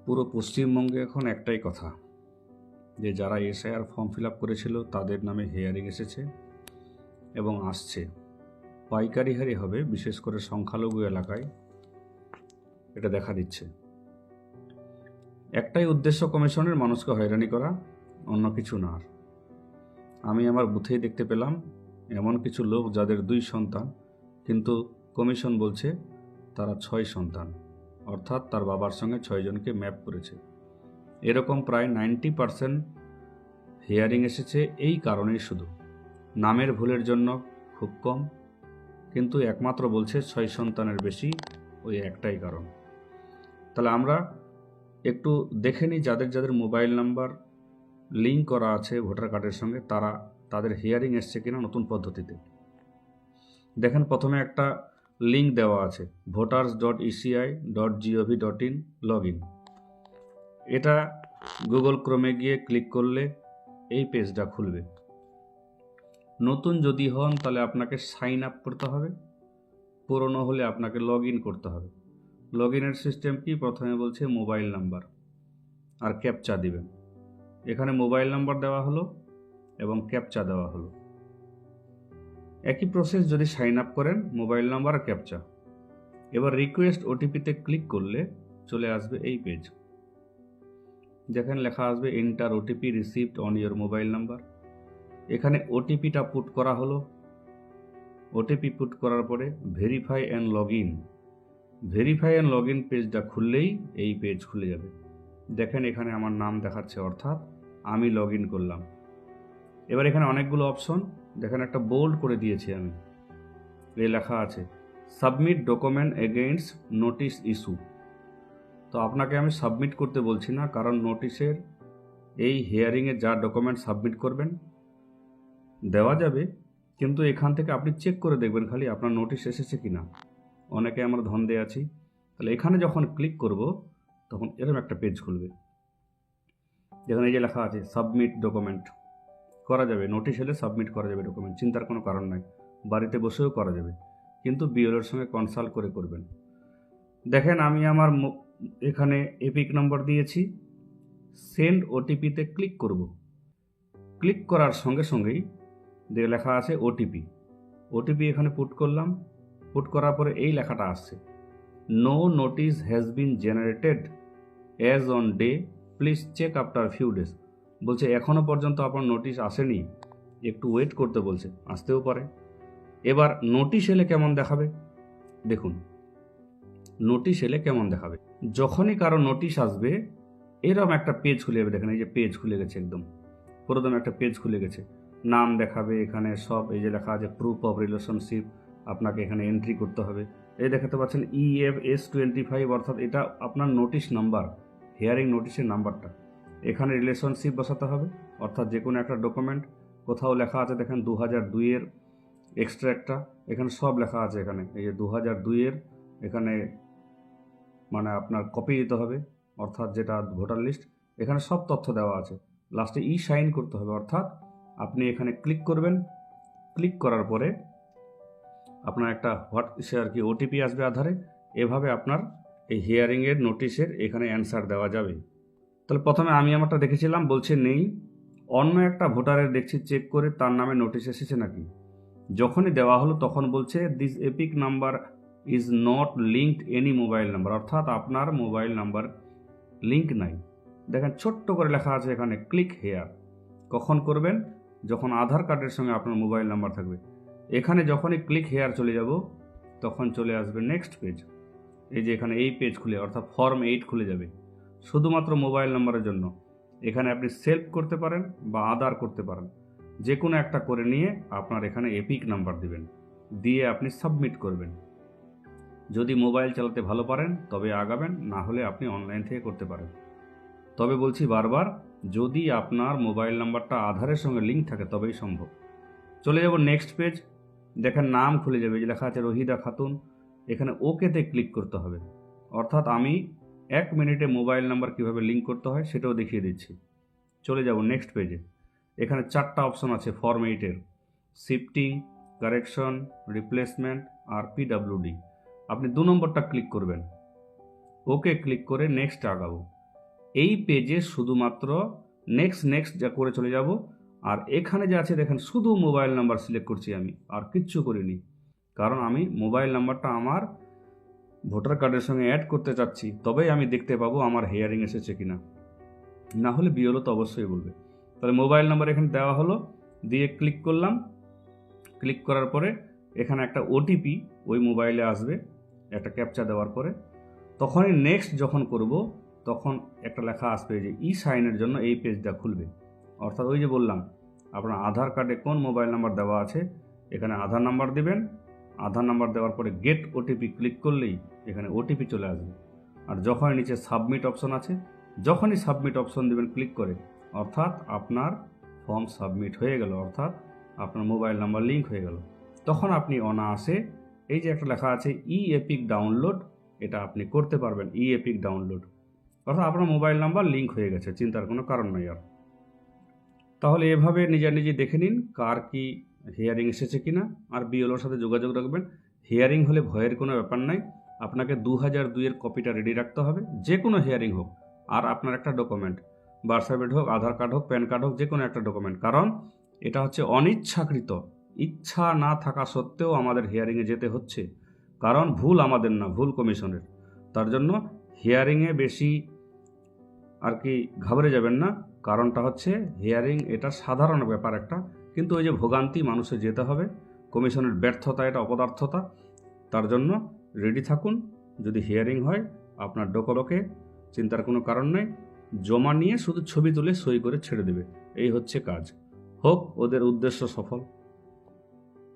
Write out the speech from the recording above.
পুরো পশ্চিমবঙ্গে এখন একটাই কথা, যে যারা এসআইআর ফর্ম ফিল আপ করেছিল তাদের নামে হিয়ারিং এসেছে এবং আসছে। পাইকারি হারে হবে, বিশেষ করে সংখ্যালঘু এলাকায় এটা দেখা দিচ্ছে। একটাই উদ্দেশ্য কমিশনের, মানুষকে হয়রানি করা, অন্য কিছু না। আমি আমার বুথেই দেখতে পেলাম এমন কিছু লোক যাদের 2 সন্তান, কিন্তু কমিশন বলছে তারা 6 সন্তান, অর্থাৎ তার বাবার সঙ্গে 6 জনকে ম্যাপ করেছে। এরকম প্রায় 90% হিয়ারিং এসেছে এই কারণেই, শুধু নামের ভুলের জন্য খুব কম, কিন্তু একমাত্র বলছে 6 সন্তানের বেশি, ওই একটাই কারণ। তাহলে আমরা একটু দেখে নিই যাদের যাদের মোবাইল নাম্বার লিঙ্ক করা আছে ভোটার কার্ডের সঙ্গে তাদের হিয়ারিং এসছে কিনা নতুন পদ্ধতিতে। দেখেন, প্রথমে একটা লিঙ্ক দেওয়া আছে voters.eci.gov.in লগ-ইন। এটা গুগল ক্রোমে গিয়ে ক্লিক করলে এই পেজটা খুলবে। নতুন যদি হন তাহলে আপনাকে সাইন আপ করতে হবে, পুরনো হলে আপনাকে লগ ইন করতে হবে। লগ ইনের সিস্টেম কি? প্রথমে বলছে মোবাইল নাম্বার আর ক্যাপচা দিবেন। এখানে মোবাইল নাম্বার দেওয়া হলো এবং ক্যাপচা দেওয়া হলো। একই প্রসেস যদি সাইন আপ করেন, মোবাইল নাম্বার আর ক্যাপচা। এবার রিকোয়েস্ট ওটিপিতে ক্লিক করলে চলে আসবে এই পেজ। যেখানে লেখা আসবে enter OTP received on your mobile number. এখানে ওটিপিটা পুট করা হলো। ওটিপি পুট করার পরে verify and log in. Verify and log in পেজটা খুললেই এই পেজ খুলে যাবে। দেখেন, এখানে আমার নাম দেখাচ্ছে, অর্থাৎ আমি লগ ইন করলাম। এবার এখানে অনেকগুলো অপশন, দেখেন একটা বোল্ড করে দিয়েছি আমি। এই লেখা আছে submit document against notice issue. তো আপনাকে আমি সাবমিট করতে বলছি না, কারণ নোটিশের এই হিয়ারিংয়ে যা ডকুমেন্ট সাবমিট করবেন দেওয়া যাবে, কিন্তু এখান থেকে আপনি চেক করে দেখবেন খালি আপনার নোটিশ এসেছে কি না। অনেকে আমরা ধন্দে আছি। তাহলে এখানে যখন ক্লিক করব তখন এরকম একটা পেজ খুলবে, যেখানে এই যে লেখা আছে সাবমিট ডকুমেন্ট। করা যাবে, নোটিশ এলে সাবমিট করা যাবে ডকুমেন্ট, চিন্তার কোনো কারণ নাই। বাড়িতে বসেও করা যাবে, কিন্তু বিএলওর সঙ্গে কনসাল্ট করে করবেন। দেখেন, আমি আমার এখানে এপিক নাম্বার দিয়েছি। সেন্ড ওটিপিতে ক্লিক করব। ক্লিক করার সঙ্গে সঙ্গেই লেখা আছে ওটিপি। ওটিপি এখানে পুট করলাম। পুট করার পরে এই লেখাটা আসছে, no notice has been generated as on day, please check after few days. বলছে এখনও পর্যন্ত আপনার নোটিশ আসেনি, একটু ওয়েট করতে বলছে, আসতেও পারে। এবার নোটিশ এলে কেমন দেখাবে দেখুন। নোটিশ এলে কেমন দেখাবে, যখনই কারো নোটিশ আসবে এরকম একটা পেজ খুলে যাবে। দেখেন, এই যে পেজ খুলে গেছে, একদম প্রথম একটা পেজ খুলে গেছে। নাম দেখাবে, এখানে সব এই যে লেখা আছে প্রুফ অফ রিলেশনশিপ, আপনাকে এখানে এন্ট্রি করতে হবে। এই দেখাতে পাচ্ছেন EFS25, অর্থাৎ এটা আপনার নোটিশ নাম্বার, হিয়ারিং নোটিশের নাম্বারটা। এখানে রিলেশনশিপ বসাতে হবে, অর্থাৎ যে কোনো একটা ডকুমেন্ট। কোথাও লেখা আছে দেখেন 2002-এর এক্সট্রাক্টটা, এখানে সব লেখা আছে। এখানে এই যে 2002-এর এখানে মানে আপনার কপি দিতে হবে, অর্থাৎ যেটা ভোটার লিস্ট, এখানে সব তথ্য দেওয়া আছে। লাস্টে সাইন করতে হবে, অর্থাৎ আপনি এখানে ক্লিক করবেন। ক্লিক করার পরে আপনার একটা ওটিপি আসবে আধারে। এভাবে আপনার এই হিয়ারিংয়ের নোটিশের এখানে অ্যান্সার দেওয়া যাবে। তাহলে প্রথমে আমি আমারটা দেখেছিলাম, বলছে নেই। অন্য একটা ভোটারের দেখছি চেক করে তার নামে নোটিশ এসেছে নাকি। যখনই দেওয়া হলো তখন বলছে this epic number is not linked any mobile number, অর্থাৎ আপনার মোবাইল নাম্বার লিঙ্ক নাই। দেখেন ছোট্ট করে লেখা আছে এখানে ক্লিক হেয়ার। কখন করবেন? যখন আধার কার্ডের সঙ্গে আপনার মোবাইল নাম্বার থাকবে। এখানে যখনই ক্লিক হেয়ার চলে যাব তখন চলে আসবে নেক্সট পেজ। এই যে এখানে এই পেজ খুলে, অর্থাৎ ফর্ম 8 খুলে যাবে, শুধুমাত্র মোবাইল নাম্বারের জন্য। এখানে আপনি সেলফ করতে পারেন বা আধার করতে পারেন, যে কোনো একটা করে নিয়ে আপনার এখানে এপিক নাম্বার দিবেন, দিয়ে আপনি সাবমিট করবেন। যদি মোবাইল চালাতে ভালো পারেন তবে আগাবেন, না হলে আপনি অনলাইন থেকে করতে পারেন। তবে বলছি বারবার, যদি আপনার মোবাইল নাম্বারটা আধারের সঙ্গে লিঙ্ক থাকে তবেই সম্ভব। চলে যাব নেক্সট পেজ। দেখেন নাম খুলে যাবে, যে লেখা আছে রহিদা খাতুন। এখানে ওকেতে ক্লিক করতে হবে, অর্থাৎ আমি 1 মিনিটে মোবাইল নাম্বার কীভাবে লিঙ্ক করতে হয় সেটাও দেখিয়ে দিচ্ছি। চলে যাব নেক্সট পেজে। এখানে 4টা অপশন আছে ফর্ম 8-এর, শিফটিং, কারেকশন, রিপ্লেসমেন্ট আর PWD। আপনি 2 নম্বরটা ক্লিক করবেন। ওকে ক্লিক করে নেক্সট আগাবো। এই পেজে শুধুমাত্র নেক্সট যা করে চলে যাব। আর এখানে যে আছে দেখেন, শুধু মোবাইল নাম্বার সিলেক্ট করছি আমি, আর কিচ্ছু করিনি, কারণ আমি মোবাইল নাম্বারটা আমার ভোটার কার্ডের সঙ্গে অ্যাড করতে চাচ্ছি, তবেই আমি দেখতে পাবো আমার হিয়ারিং এসেছে কিনা, না হলে বিএলও তো অবশ্যই বলবে। তাহলে মোবাইল নাম্বার এখানে দেওয়া হলো, দিয়ে ক্লিক করলাম। ক্লিক করার পরে এখানে একটা ওটিপি ওই মোবাইলে আসবে, একটা ক্যাপচা দেওয়ার পরে তখনই নেক্সট যখন করব তখন একটা লেখা আসবে যে ই সাইনের জন্য এই পেজটা খুলবে। অর্থাৎ ওই যে বললাম, আপনার আধার কার্ডে কোন মোবাইল নাম্বার দেওয়া আছে, এখানে আধার নাম্বার দিবেন। আধার নাম্বার দেওয়ার পরে গেট ওটিপি ক্লিক করলেই এখানে ওটিপি চলে আসবে। আর যখন নিচে সাবমিট অপশন আছে, যখনই সাবমিট অপশন দেবেন ক্লিক করে, অর্থাৎ আপনার ফর্ম সাবমিট হয়ে গেল, অর্থাৎ আপনার মোবাইল নাম্বার লিঙ্ক হয়ে গেল। তখন আপনি অনায়াসে এই যে একটা লেখা আছে ই এপিক ডাউনলোড, এটা আপনি করতে পারবেন। ই এপিক ডাউনলোড অর্থাৎ আপনার মোবাইল নাম্বার লিঙ্ক হয়ে গেছে, চিন্তার কোনো কারণ নেই আর। তাহলে এভাবে নিজে দেখে নিন কার কি হিয়ারিং এসেছে কিনা, আর বিএলওর সাথে যোগাযোগ রাখবেন। হিয়ারিং হলে ভয়ের কোনো ব্যাপার নাই, আপনাকে 2002-এর কপিটা রেডি রাখতে হবে, যে কোনো হিয়ারিং হোক। আর আপনার একটা ডকুমেন্ট, বার্থ সার্টিফিকেট হোক, আধার কার্ড হোক, প্যান কার্ড হোক, যে কোনো একটা ডকুমেন্ট, কারণ এটা হচ্ছে অনিচ্ছাকৃত, ইচ্ছা না থাকা সত্ত্বেও আমাদের হিয়ারিংয়ে যেতে হচ্ছে, কারণ ভুল আমাদের না, ভুল কমিশনের। তার জন্য হিয়ারিংয়ে বেশি আর কি ঘাবড়ে যাবেন না, কারণটা হচ্ছে হিয়ারিং এটা সাধারণ ব্যাপার একটা, কিন্তু ওই যে ভোগান্তি মানুষে যেতে হবে, কমিশনের ব্যর্থতা, এটা অপদার্থতা। তার জন্য রেডি থাকুন, যদি হিয়ারিং হয় আপনার ডকুমেন্টকে চিন্তার কোনো কারণ নেই, জমা নিয়ে শুধু ছবি তুলে সই করে ছেড়ে দেবে, এই হচ্ছে কাজ। হোক ওদের উদ্দেশ্য সফল।